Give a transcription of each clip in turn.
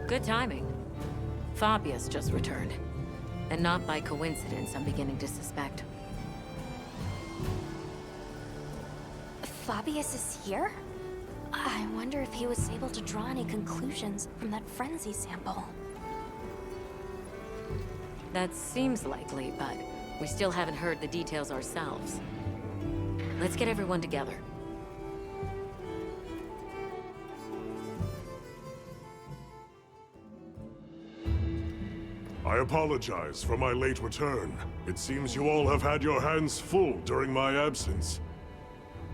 Good timing. Fabius just returned. And not by coincidence, I'm beginning to suspect. Fabius is here? I wonder if he was able to draw any conclusions from that frenzy sample. That seems likely, but we still haven't heard the details ourselves. Let's get everyone together. I apologize for my late return. It seems you all have had your hands full during my absence.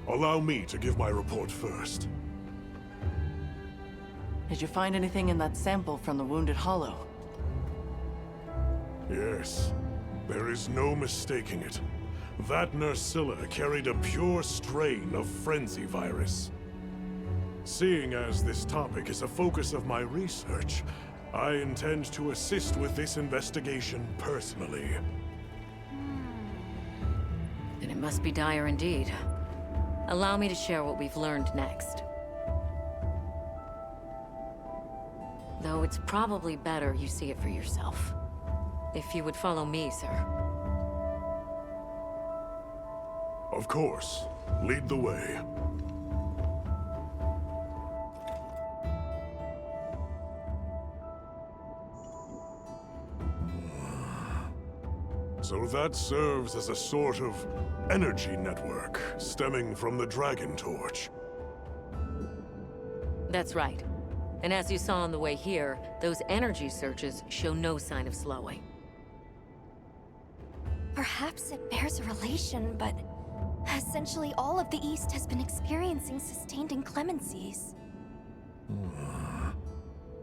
Allow me to give my report first. Did you find anything in that sample from the Wounded Hollow? Yes, there is no mistaking it. That Nerscylla carried a pure strain of Frenzy virus. Seeing as this topic is a focus of my research, I intend to assist with this investigation personally. Then it must be dire indeed. Allow me to share what we've learned next. Though it's probably better you see it for yourself. If you would follow me, sir. Of course. Lead the way. So that serves as a sort of energy network stemming from the Dragon Torch. That's right. And as you saw on the way here, those energy surges show no sign of slowing. Perhaps it bears a relation, but essentially all of the East has been experiencing sustained inclemencies.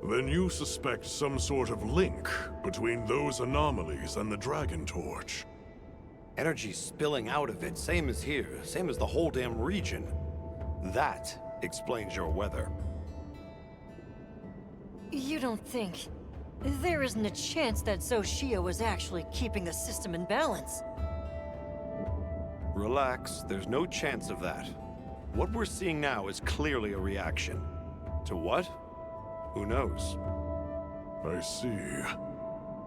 Then you suspect some sort of link between those anomalies and the Dragon Torch. Energy spilling out of it, same as here, same as the whole damn region. That explains your weather. You don't think... There isn't a chance that Xochitl was actually keeping the system in balance? Relax, there's no chance of that. What we're seeing now is clearly a reaction. To what? Who knows? I see.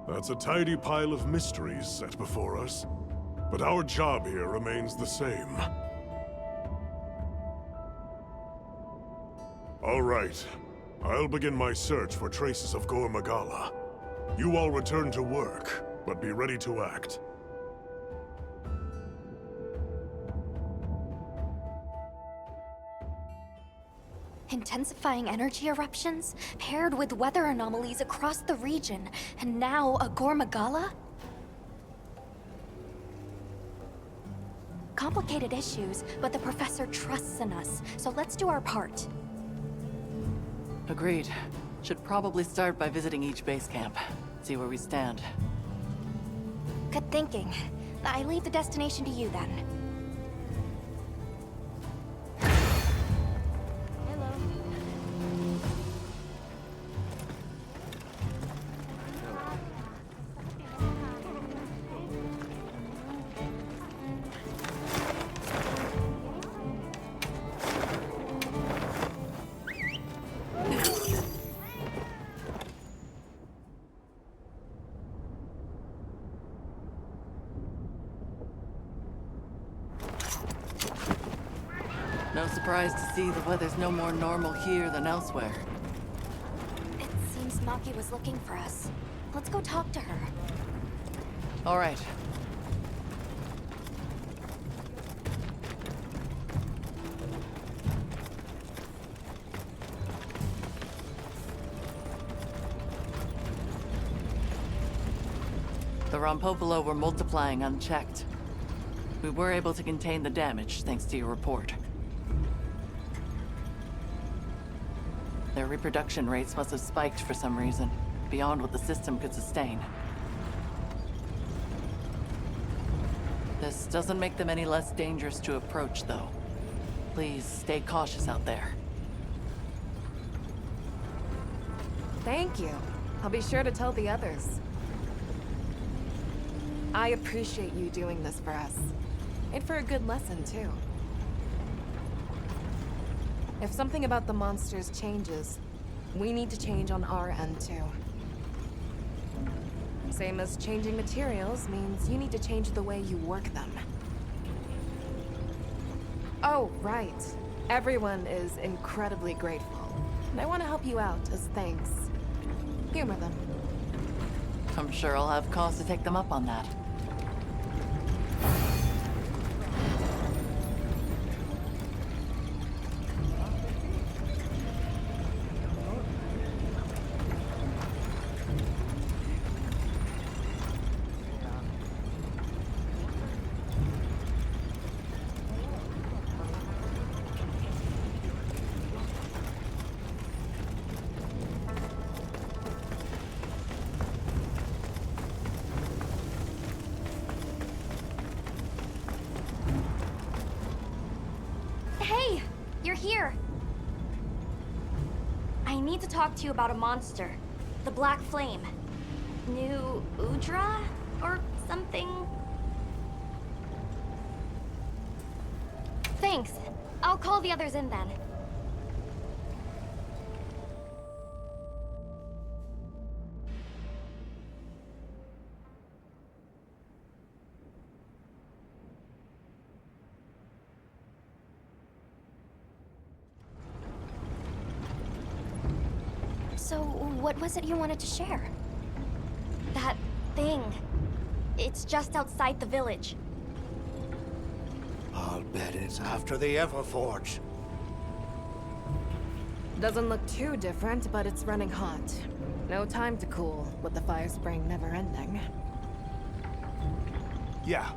That's a tidy pile of mysteries set before us. But our job here remains the same. All right. I'll begin my search for traces of Gore Magala. You all return to work, but be ready to act. Intensifying energy eruptions, paired with weather anomalies across the region, and now a Gore Magala? Complicated issues, but the professor trusts in us, so let's do our part. Agreed. Should probably start by visiting each base camp. See where we stand. Good thinking. I leave the destination to you then. No surprise to see the weather's no more normal here than elsewhere. It seems Maki was looking for us. Let's go talk to her. All right. The Rompopolo were multiplying unchecked. We were able to contain the damage thanks to your report. Their reproduction rates must have spiked for some reason, beyond what the system could sustain. This doesn't make them any less dangerous to approach, though. Please stay cautious out there. Thank you. I'll be sure to tell the others. I appreciate you doing this for us. And for a good lesson, too. If something about the monsters changes, we need to change on our end too. Same as changing materials means you need to change the way you work them. Oh, right. Everyone is incredibly grateful. And I want to help you out as thanks. Humor them. I'm sure I'll have cause to take them up on that. Hey! You're here! I need to talk to you about a monster. The Black Flame. New Udra? Or something? Thanks. I'll call the others in then. So, what was it you wanted to share? That thing. It's just outside the village. I'll bet it's after the Everforge. Doesn't look too different, but it's running hot. No time to cool, with the fire spring never ending. Yeah,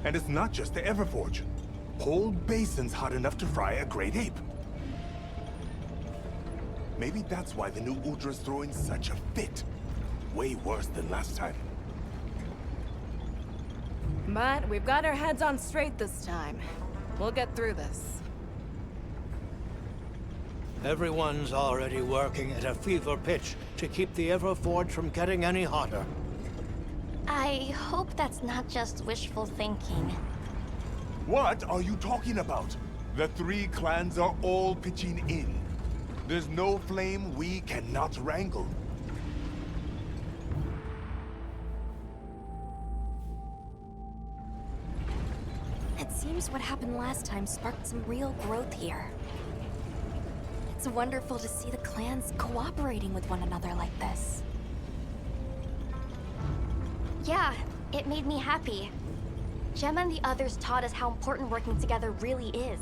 and it's not just the Everforge. Whole basin's hot enough to fry a great ape. Maybe that's why the new Udra's throwing such a fit. Way worse than last time. But we've got our heads on straight this time. We'll get through this. Everyone's already working at a fever pitch to keep the Everforge from getting any hotter. I hope that's not just wishful thinking. What are you talking about? The three clans are all pitching in. There's no flame we cannot wrangle. It seems what happened last time sparked some real growth here. It's wonderful to see the clans cooperating with one another like this. Yeah, it made me happy. Gemma and the others taught us how important working together really is.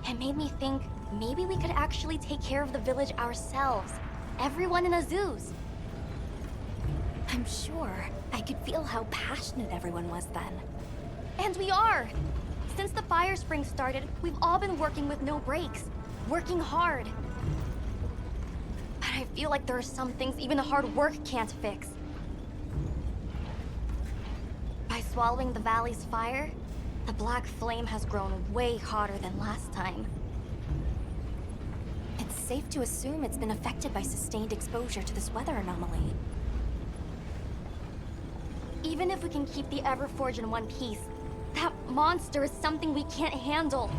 It made me think maybe we could actually take care of the village ourselves. Everyone in Azuz. I'm sure I could feel how passionate everyone was then. And we are! Since the fire spring started, we've all been working with no breaks. Working hard. But I feel like there are some things even hard work can't fix. By swallowing the valley's fire, the Black Flame has grown way hotter than last time. It's safe to assume it's been affected by sustained exposure to this weather anomaly. Even if we can keep the Everforge in one piece, that monster is something we can't handle.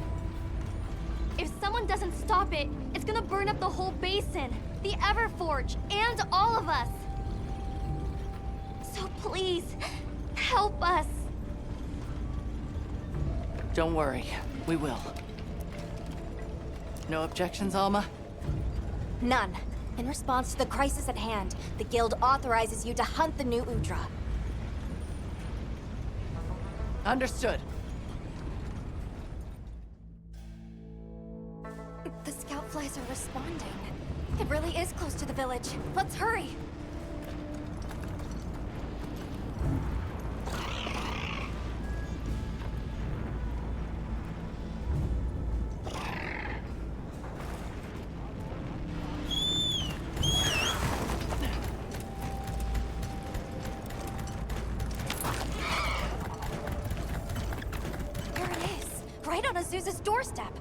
If someone doesn't stop it, it's gonna burn up the whole basin, the Everforge, and all of us. So please, help us. Don't worry, we will. No objections, Alma? None. In response to the crisis at hand, the Guild authorizes you to hunt the new Udra. Understood. The scout flies are responding. It really is close to the village. Let's hurry! There it is! Right on Azuz's doorstep!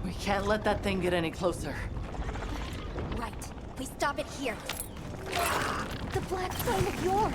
We can't let that thing get any closer. Right. We stop it here. The Black Flame of Yore!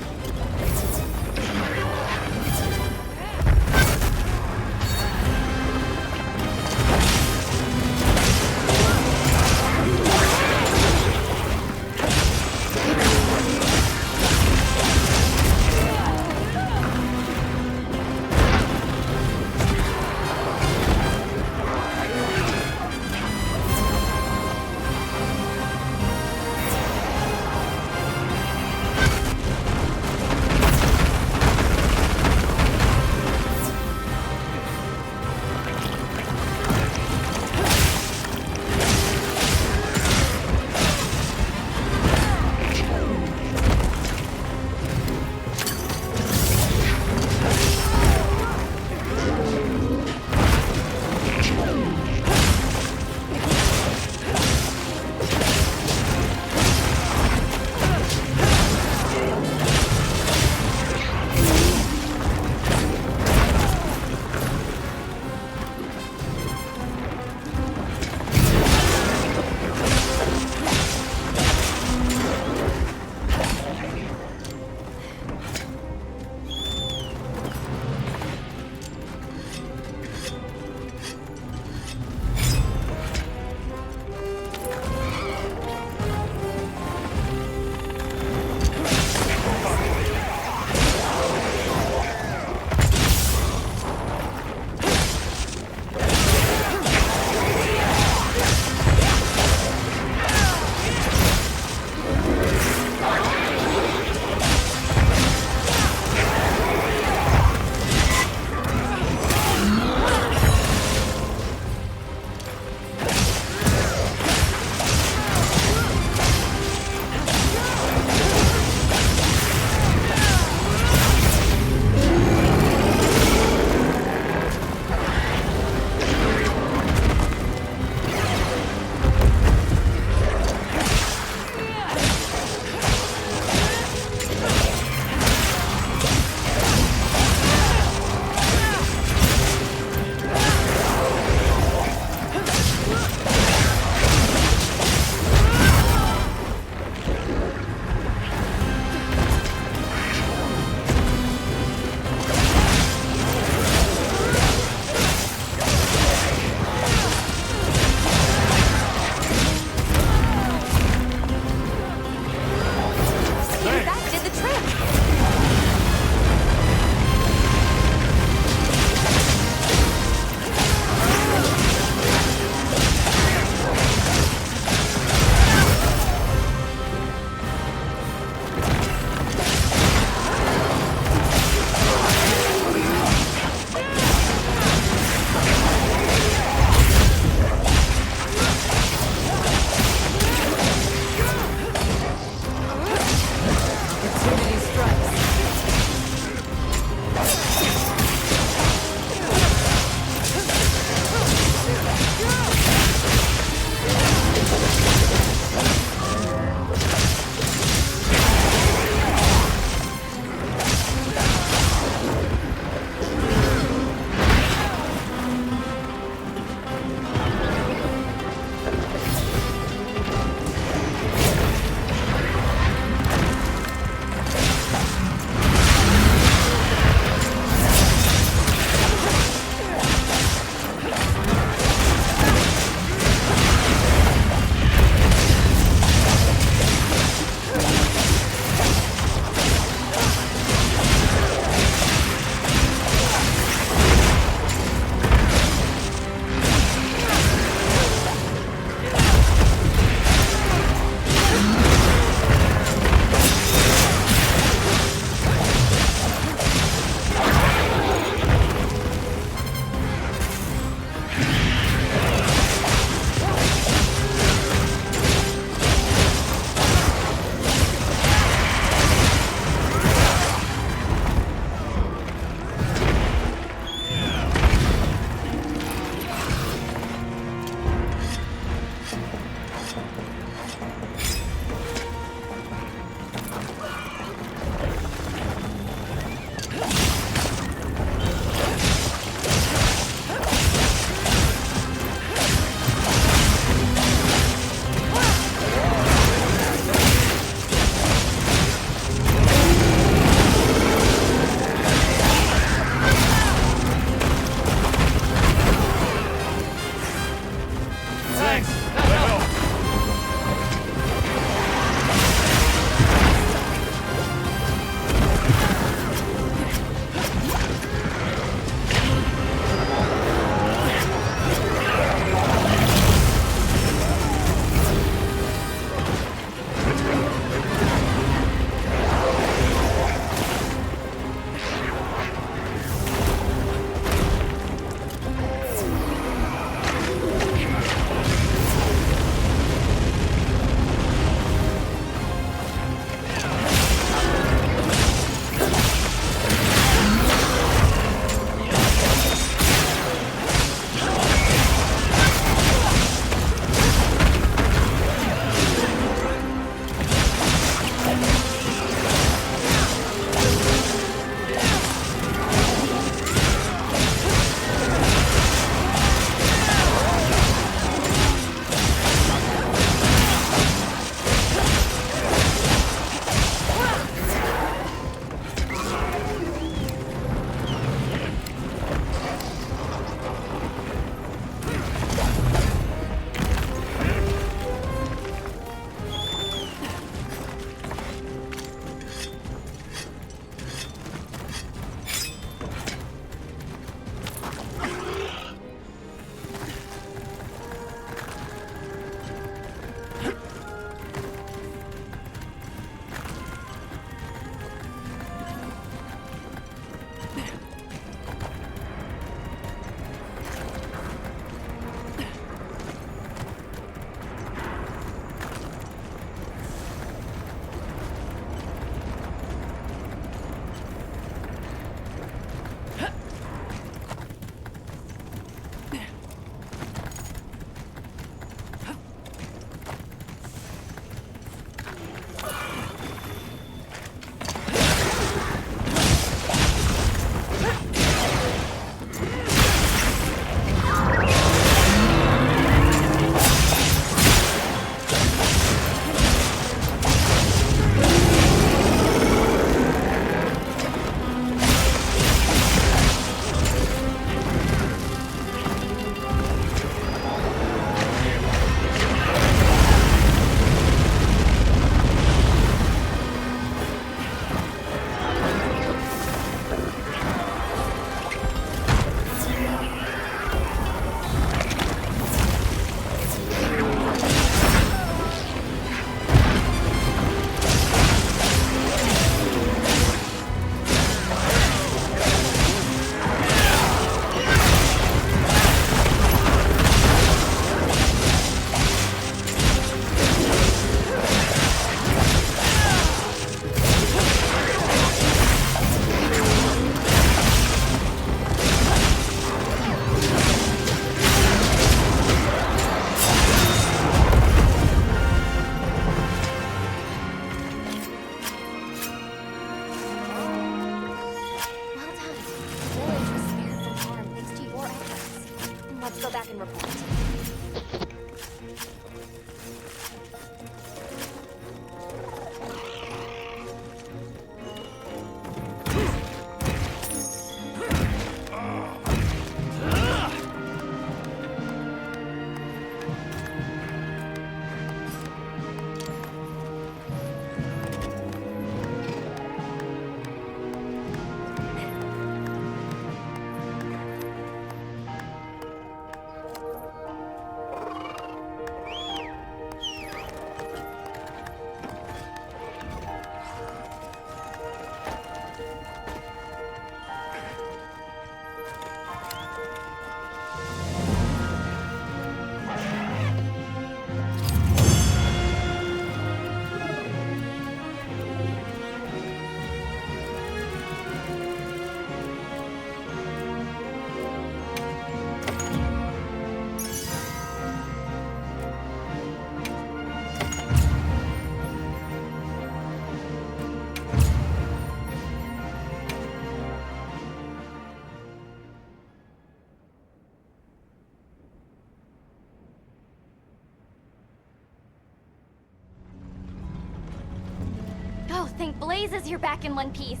thank Blazes you're back in one piece.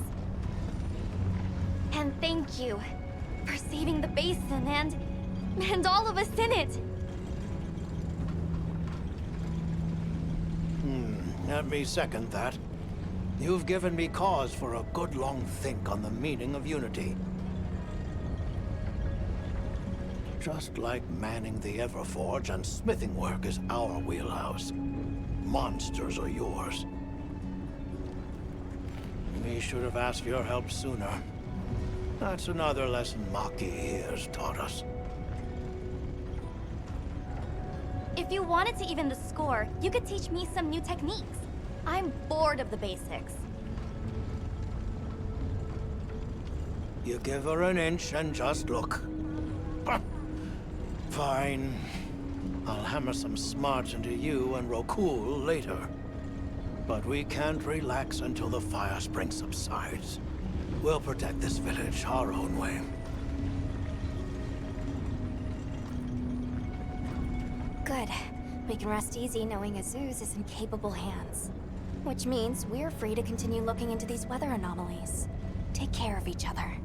And thank you for saving the basin and all of us in it. Let me second that. You've given me cause for a good long think on the meaning of unity. Just like manning the Everforge and smithing work is our wheelhouse, monsters are yours. We should have asked your help sooner. That's another lesson Maki here's taught us. If you wanted to even the score, you could teach me some new techniques. I'm bored of the basics. You give her an inch and just look. Huh. Fine. I'll hammer some smarts into you and Rokul later. But we can't relax until the fire spring subsides. We'll protect this village our own way. Good. We can rest easy knowing Azuz is in capable hands. Which means we're free to continue looking into these weather anomalies. Take care of each other.